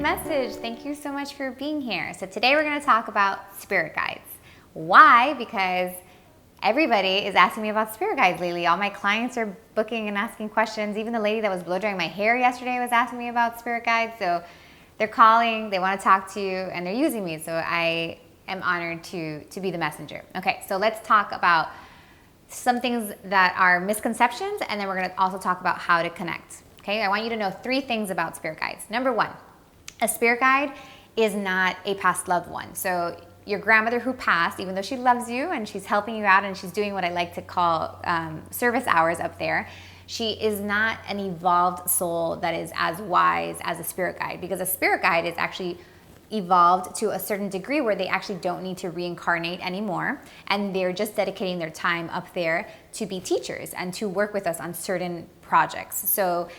message. Thank you so much for being here. So today we're going to talk about spirit guides. Why? Because everybody is asking me about spirit guides lately. All my clients are booking and asking questions. Even the lady that was blow drying my hair yesterday was asking me about spirit guides. So they're calling, they want to talk to you, and they're using me. So I am honored to be the messenger. Okay, so let's talk about some things that are misconceptions, and then we're going to also talk about how to connect. Okay, I want you to know 3 things about spirit guides. Number 1, a spirit guide is not a past loved one. So your grandmother who passed, even though she loves you and she's helping you out and she's doing what I like to call service hours up there, she is not an evolved soul that is as wise as a spirit guide, because a spirit guide is actually evolved to a certain degree where they actually don't need to reincarnate anymore, and they're just dedicating their time up there to be teachers and to work with us on certain projects. So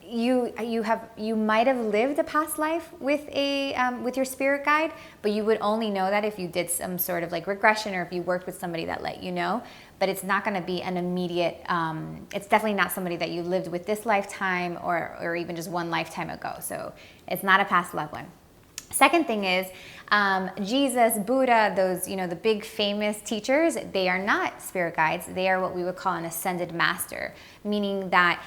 you might have lived a past life with your spirit guide, but you would only know that if you did some sort of like regression or if you worked with somebody that let you know. But it's not going to be an immediate, it's definitely not somebody that you lived with this lifetime or even just one lifetime ago. So it's not a past loved one. Second thing is Jesus, Buddha, those, the big famous teachers, they are not spirit guides. They are what we would call an ascended master, meaning that,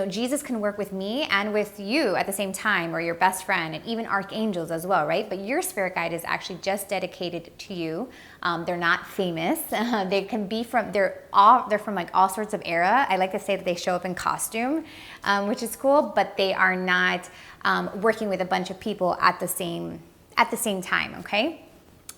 Jesus can work with me and with you at the same time, or your best friend, and even archangels as well, right? But your spirit guide is actually just dedicated to you. They're not famous. They can be they're from like all sorts of era. I like to say that they show up in costume, which is cool, but they are not working with a bunch of people at the same time, okay?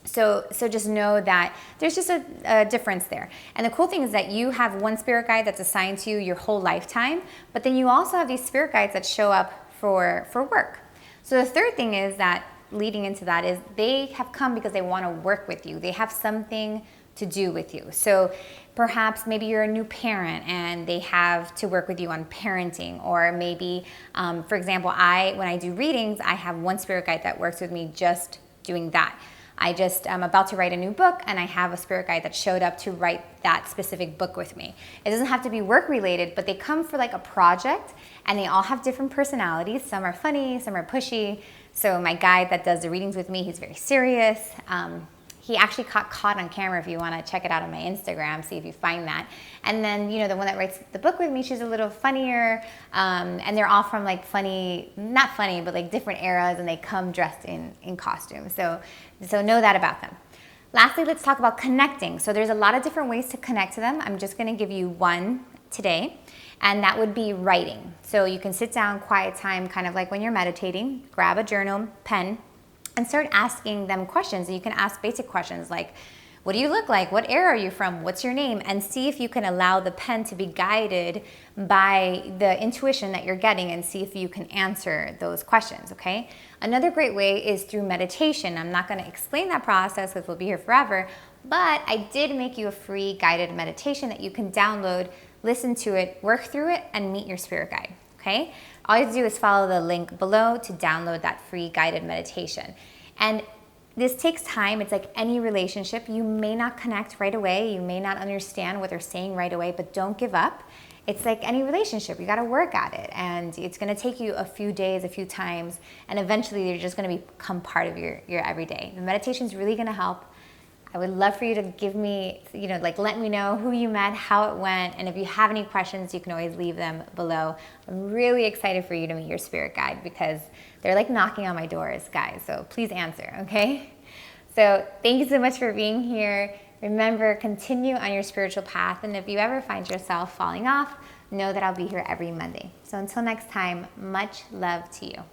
So just know that there's just a difference there. And the cool thing is that you have one spirit guide that's assigned to you your whole lifetime, but then you also have these spirit guides that show up for work. So the third thing is that, leading into that, is they have come because they want to work with you. They have something to do with you. So perhaps maybe you're a new parent and they have to work with you on parenting, or maybe, for example, when I do readings, I have one spirit guide that works with me just doing that. I'm about to write a new book, and I have a spirit guide that showed up to write that specific book with me. It doesn't have to be work related, but they come for like a project, and they all have different personalities. Some are funny, some are pushy. So my guide that does the readings with me, he's very serious. He actually got caught on camera. If you want to check it out on my Instagram, see if you find that. And then, the one that writes the book with me, she's a little funnier. And they're all from like not funny, but like different eras, and they come dressed in costume. So know that about them. Lastly, let's talk about connecting. So there's a lot of different ways to connect to them. I'm just going to give you one today, and that would be writing. So you can sit down, quiet time, kind of like when you're meditating, grab a journal, pen, and start asking them questions. And you can ask basic questions like, what do you look like? What era are you from? What's your name? And see if you can allow the pen to be guided by the intuition that you're getting, and see if you can answer those questions, okay? Another great way is through meditation. I'm not gonna explain that process because we'll be here forever, but I did make you a free guided meditation that you can download, listen to it, work through it, and meet your spirit guide. Okay? All you have to do is follow the link below to download that free guided meditation. And this takes time. It's like any relationship. You may not connect right away. You may not understand what they're saying right away, but don't give up. It's like any relationship. You got to work at it. And it's going to take you a few days, a few times, and eventually you're just going to become part of your everyday. The meditation is really going to help. I would love for you to give me, let me know who you met, how it went, and if you have any questions, you can always leave them below. I'm really excited for you to meet your spirit guide because they're like knocking on my doors, guys, so please answer, okay? So thank you so much for being here. Remember, continue on your spiritual path, and if you ever find yourself falling off, know that I'll be here every Monday. So until next time, much love to you.